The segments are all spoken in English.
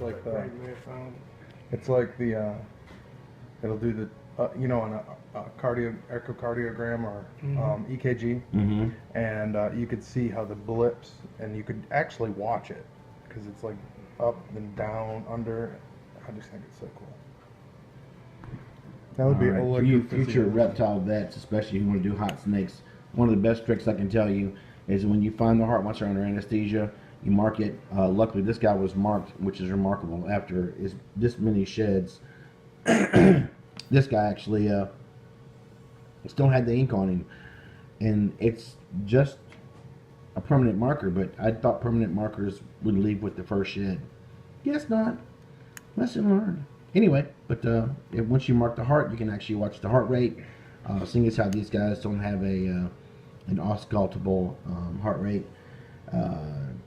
like the. It's like the. It'll do the. You know, on a echocardiogram or EKG, and you could see how the blips, and you could actually watch it because it's like up and down, under. I just think it's so cool. That would be for you future reptile vets, especially who want to do hot snakes. One of the best tricks I can tell you is when you find the heart once they're under anesthesia, you mark it. Luckily, this guy was marked, which is remarkable. After this many sheds, this guy actually still had the ink on him, and it's just a permanent marker. But I thought permanent markers would leave with the first shed. Guess not. Lesson learned. Anyway, but once you mark the heart, you can actually watch the heart rate. Seeing as how these guys don't have an auscultable heart rate,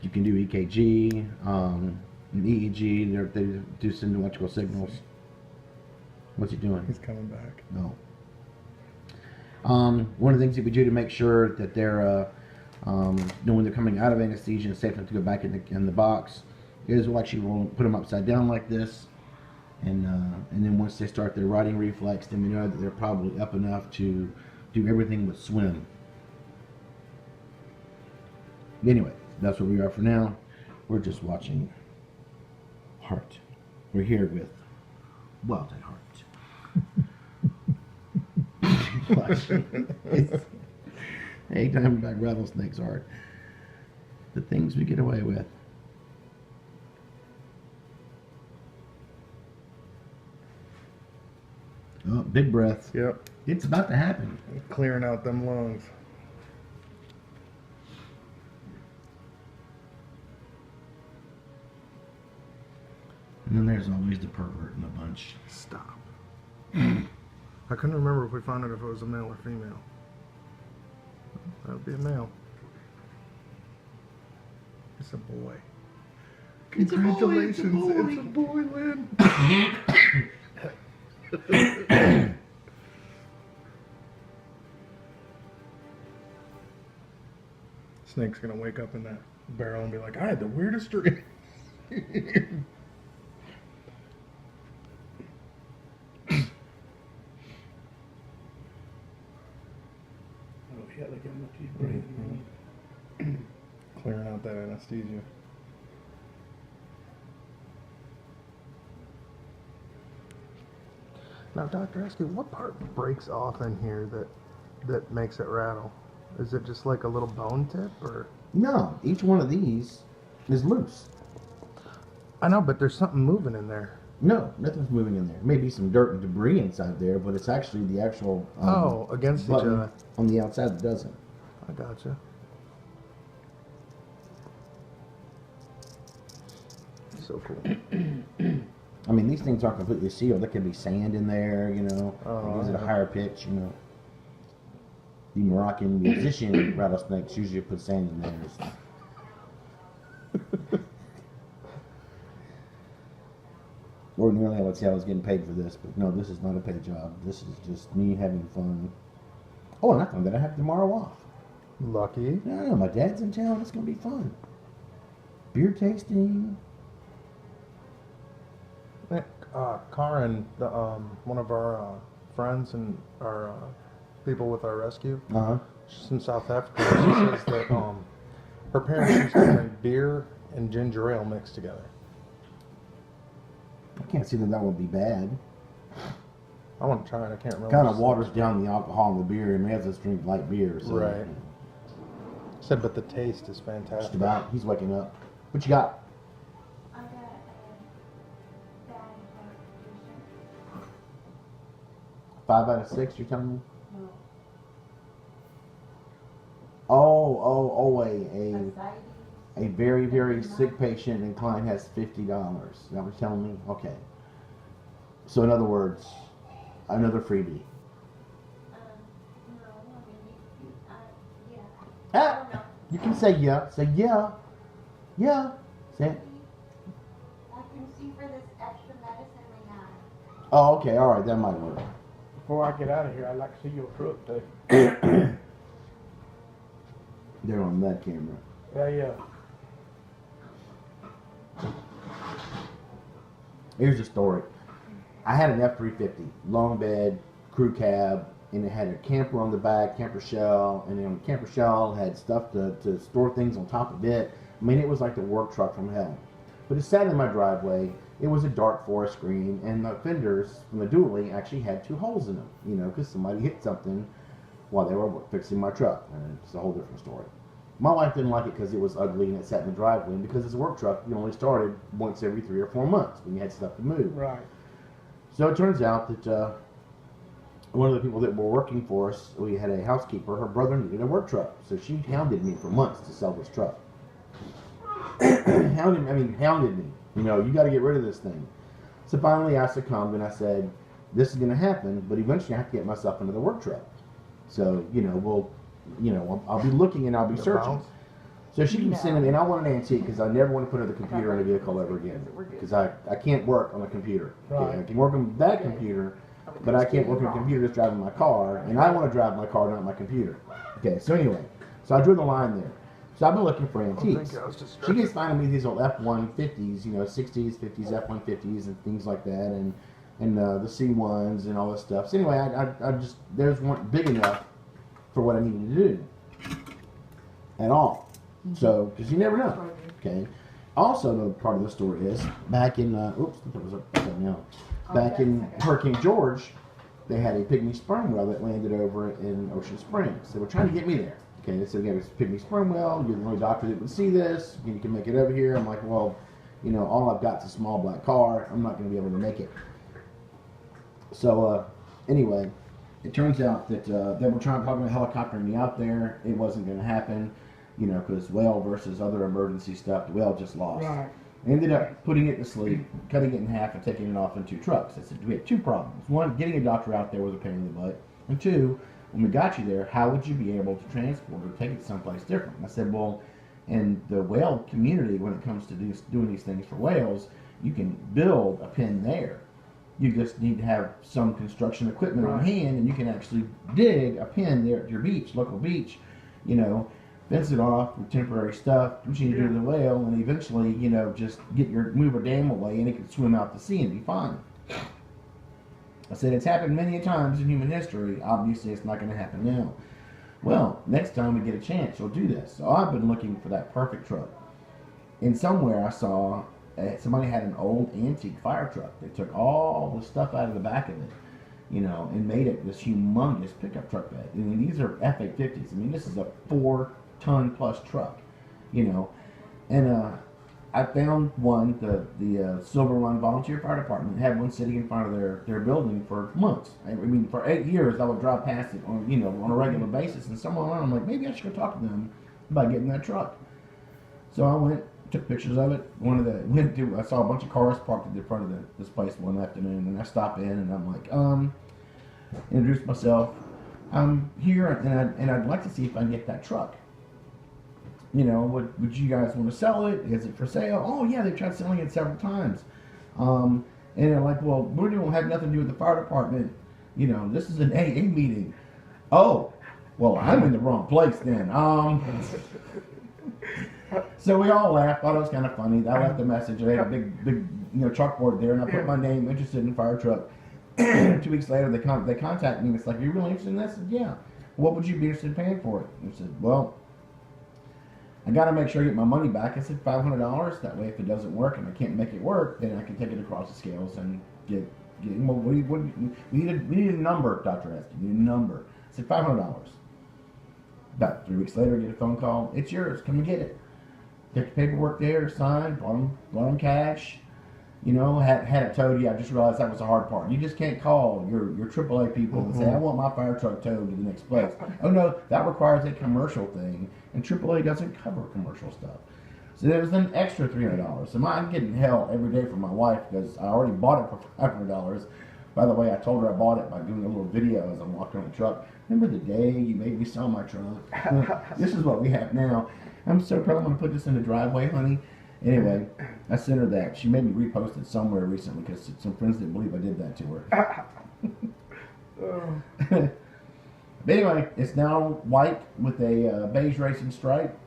you can do EKG, an EEG. They do send electrical signals. What's he doing? He's coming back. No. One of the things that we do to make sure that they're when they're coming out of anesthesia and safe enough to go back in the box is we'll actually put them upside down like this. And then once they start their riding reflex, then we know that they're probably up enough to do everything but swim. Anyway, that's where we are for now. We're just watching Heart. We're here with Wild at Heart. Hey, Diamondback Rattlesnake's Heart. The things we get away with. Oh, big breath. Yep. It's about to happen. Clearing out them lungs. And then there's always the pervert in the bunch. Stop. I couldn't remember if we found out if it was a male or female. That would be a male. It's a boy. Congratulations. It's a boy, Lynn. Snake's gonna wake up in that barrel and be like, I had the weirdest dream. Oh yeah, look how much he's breathing. Clearing out that anesthesia. Now, Dr. Esky, what part breaks off in here that makes it rattle? Is it just like a little bone tip, or? No, each one of these is loose. I know, but there's something moving in there. No, nothing's moving in there. Maybe some dirt and debris inside there, but it's actually the actual against each other on the outside that doesn't. I gotcha. So cool. I mean, these things aren't completely sealed. There could be sand in there, you know. Is it a higher pitch, you know? The Moroccan musician rattlesnakes usually put sand in theirs. Ordinarily, I would say I was getting paid for this, but no, this is not a paid job. This is just me having fun. Oh, and I found that I have tomorrow off. Lucky. No, my dad's in town. It's going to be fun. Beer tasting. Karin, one of our friends and our people with our rescue, she's from South Africa. She says that her parents used to drink beer and ginger ale mixed together. I can't see that would be bad. I want to try it. I can't remember. Kind of waters down the alcohol in the beer and makes us drink light beer. So. Right. Said, but the taste is fantastic. Just about. He's waking up. What you got? I got a bad heart condition. 5 out of 6, you're telling me? No. A very, very sick patient and client has $50. Is that what you're telling me? Okay. So in other words, another freebie. No, I mean, yeah. Ah, you can say yeah. Say yeah. Yeah. Say it. I can see for this extra medicine we have. Oh, okay. All right. That might work. Before I get out of here, I'd like to see your truck, too. They're on that camera. Yeah. Here's the story. I had an F-350, long bed, crew cab, and it had a camper on the back, camper shell, and then the camper shell had stuff to store things on top of it. I mean, it was like the work truck from hell. But it sat in my driveway. It was a dark forest green, and the fenders from the dually actually had 2 holes in them, you know, because somebody hit something while they were fixing my truck. And it's a whole different story. My wife didn't like it because it was ugly and it sat in the driveway. And because it's a work truck, you only started once every 3 or 4 months when you had stuff to move. Right. So it turns out that one of the people that were working for us, we had a housekeeper, her brother needed a work truck. So she hounded me for months to sell this truck. Hounded me. You know, you got to get rid of this thing. So finally I succumbed and I said, this is going to happen, but eventually I have to get myself into the work truck. So, I'll be looking and I'll be searching. So she keeps sending me, and I want an antique because I never want to put another computer in a vehicle ever again. Because I can't work on a computer. Right. I can work on that computer, but I can't work on a computer that's driving my car, and I want to drive my car, not my computer. Okay, so anyway, so I drew the line there. So I've been looking for antiques. She keeps finding me these old F-150s, 60s, 50s, F-150s, and things like that, and the C-1s and all this stuff. So anyway, I just, theirs weren't big enough for what I needed to do at all. So, because you never know. Okay. Also, another part of the story is back in back in Hurricane George, they had a pygmy sperm whale that landed over in Ocean Springs. They were trying to get me there. Okay, they said, "We have this pygmy sperm whale. You're the only doctor that would see this. You can make it over here." I'm like, "Well, all I've got is a small black car. I'm not going to be able to make it." So, anyway, it turns out that they were trying to talk about helicoptering me out there. It wasn't going to happen, because whale versus other emergency stuff, the whale just lost. Right. I ended up putting it to sleep, cutting it in half, and taking it off in 2 trucks. I said, we had 2 problems. 1, getting a doctor out there was a pain in the butt. And 2, when we got you there, how would you be able to transport or take it someplace different? And I said, well, in the whale community, when it comes to doing these things for whales, you can build a pen there. You just need to have some construction equipment on hand, and you can actually dig a pen there at your beach, local beach, fence it off with temporary stuff, what you need to do to the whale, and eventually, just move a dam away and it can swim out to sea and be fine. I said, it's happened many times in human history. Obviously, it's not going to happen now. Well, next time we get a chance, we'll do this. So I've been looking for that perfect truck. And somewhere I saw somebody had an old antique fire truck. They took all the stuff out of the back of it, and made it this humongous pickup truck bed. I mean, these are F-850s. I mean, this is a 4-ton plus truck, and I found one, the Silver Run Volunteer Fire Department had one sitting in front of their building for months. I mean, for 8 years, I would drive past it on a regular basis, and somewhere I'm like, maybe I should go talk to them about getting that truck. So I went, took pictures of it. I saw a bunch of cars parked in front of this place one afternoon, and I stopped in, and I'm like, introduced myself. I'm here, and I'd like to see if I can get that truck. Would you guys want to sell it? Is it for sale? Oh yeah, they've tried selling it several times. And they're like, well, we don't have nothing to do with the fire department. This is an AA meeting. Oh, well, I'm in the wrong place then. So we all laughed. Thought it was kind of funny. I left a message. I had a big chalkboard there, and I put my name, interested in fire truck. 2 weeks later, they contact me, and it's like, are you really interested in this? I said, yeah. What would you be interested in paying for it? And I said, well, I got to make sure I get my money back. I said $500. That way, if it doesn't work and I can't make it work, then I can take it across the scales and get. Well, we need a number, Dr. Esky. We need a number. I said $500. About 3 weeks later, I get a phone call. It's yours. Come and get it. Take the paperwork there, signed, brought them cash. Had it towed. Yeah, I just realized that was the hard part. You just can't call your AAA people and say, I want my fire truck towed to the next place. Oh no, that requires a commercial thing, and AAA doesn't cover commercial stuff. So there was an extra $300. So I'm getting hell every day from my wife because I already bought it for $500. By the way, I told her I bought it by doing a little video as I'm walking on the truck. Remember the day you made me sell my truck? This is what we have now. I'm so proud. I'm going to put this in the driveway, honey. Anyway, I sent her that. She made me repost it somewhere recently because some friends didn't believe I did that to her. But anyway, it's now white with a beige racing stripe.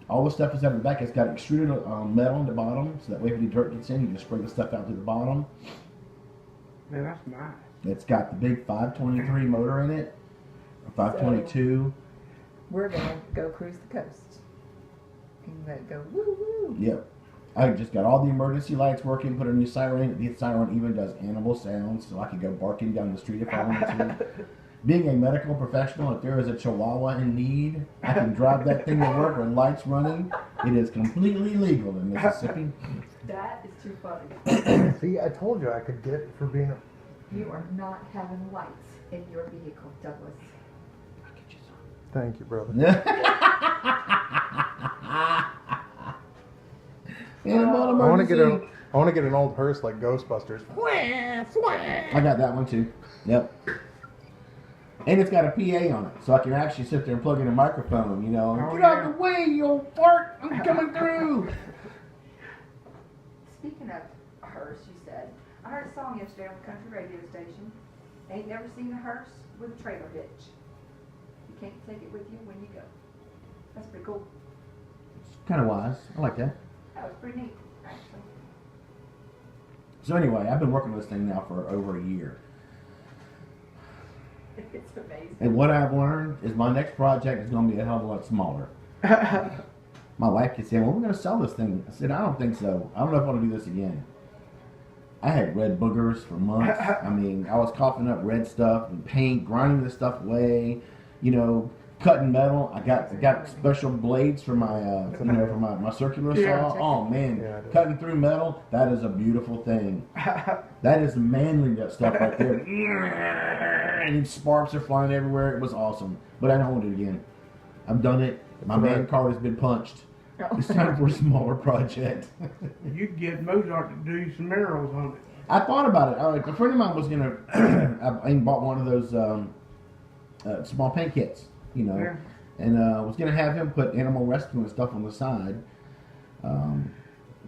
All the stuff is out of the back. It's got extruded metal in the bottom, so that way if any dirt gets in, you can spray the stuff out to the bottom. Man, that's nice. It's got the big 523 motor in it, or 522. We're gonna go cruise the coast. And let it go woo woo. Yep. I just got all the emergency lights working, put a new siren. The siren even does animal sounds, so I could go barking down the street if I wanted to. Being a medical professional, if there is a chihuahua in need, I can drive that thing to work with lights running. It is completely legal in Mississippi. That is too funny. See, I told you I could get it for being a... You are not having lights in your vehicle, Douglas. Thank you, brother. Animal I want to emergency. get an old hearse like Ghostbusters. I got that one too. Yep. And it's got a PA on it, so I can actually sit there and plug in a microphone, you know. Oh, Get out yeah. of the way, you old fart! I'm coming through! Speaking of hearse, you said, I heard a song yesterday on the country radio station. Ain't never seen a hearse with a trailer hitch. You can't take it with you when you go. That's pretty cool. It's kind of wise. I like that. That was pretty neat, actually. So anyway, I've been working on this thing now for over a year. It's amazing. And what I've learned is my next project is going to be a hell of a lot smaller. My wife kept saying, well, we're going to sell this thing. I said, I don't think so. I don't know if I want to do this again. I had red boogers for months. I mean, I was coughing up red stuff and paint, grinding this stuff away, you know, cutting metal. I got special blades for my, you know, for my circular Yeah. saw. Oh, man, Yeah, I do. cutting through metal, that is a beautiful thing. That is manly stuff right there. And sparks are flying everywhere. It was awesome. But I don't want to do it again. I've done it. My That's man right. card has been punched. It's time for a smaller project. You'd get Mozart to do some arrows on it. I thought about it. A friend of mine was gonna. I bought one of those small paint kits, you know, Yeah. and was gonna have him put animal rescue and stuff on the side.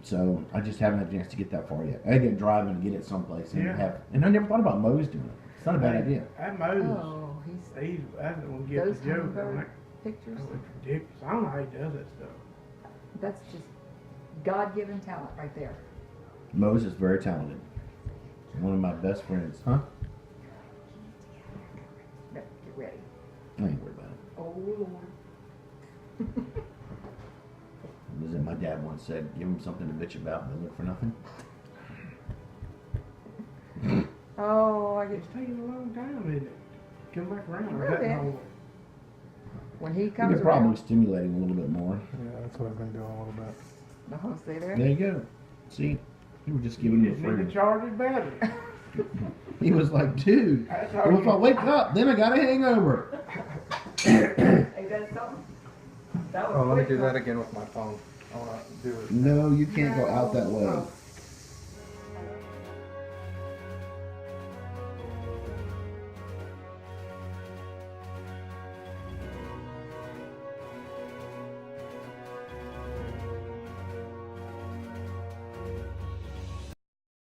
So I just haven't had a chance to get that far yet. I get driving and get it someplace and Yeah. and I never thought about Moe's doing it. It's not a bad idea. That Moses, Oh, he's that's the one get those the joke. I'm hummingbird like, pictures. oh, it's ridiculous. I don't know how he does that stuff. That's just God-given talent right there. Moe's is very talented. One of my best friends. Huh? No, get ready. I ain't worried about it. Oh Lord. Was it my dad once said, give him something to bitch about and they'll look for nothing? Oh, I get It's taking a long time, isn't it? Come back around. A Or little that bit. whole- when he You comes could probably around. stimulate him a little bit more. Yeah, that's what I've been doing a little bit. Oh, stay there. There you go. See, you were just giving You him just a need to free. charge his battery. He was like, dude, That's all well, if I you- wake up, then I got a hangover. Hey, that's something. That was Oh, let me quick, do huh? that again with my phone. I want to do it. No, you can't go out that way. Oh,